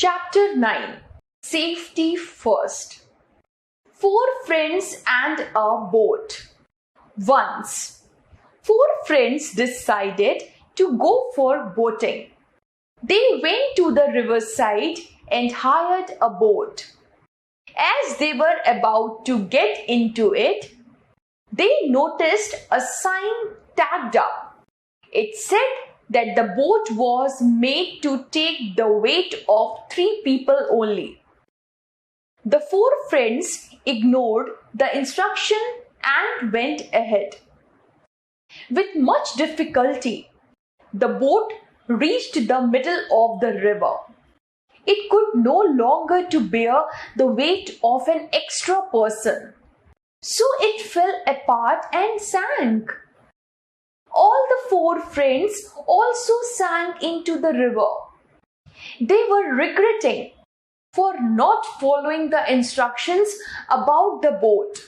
Chapter 9. Safety First. 4 friends and a boat. Once, 4 friends decided to go for boating. They went to the riverside and hired a boat. As they were about to get into it, they noticed a sign tagged up. It said that the boat was made to take the weight of 3 people only. The 4 friends ignored the instruction and went ahead. With much difficulty, the boat reached the middle of the river. It could no longer to bear the weight of an extra person. So it fell apart and sank. All the 4 friends also sank into the river. They were regretting for not following the instructions about the boat.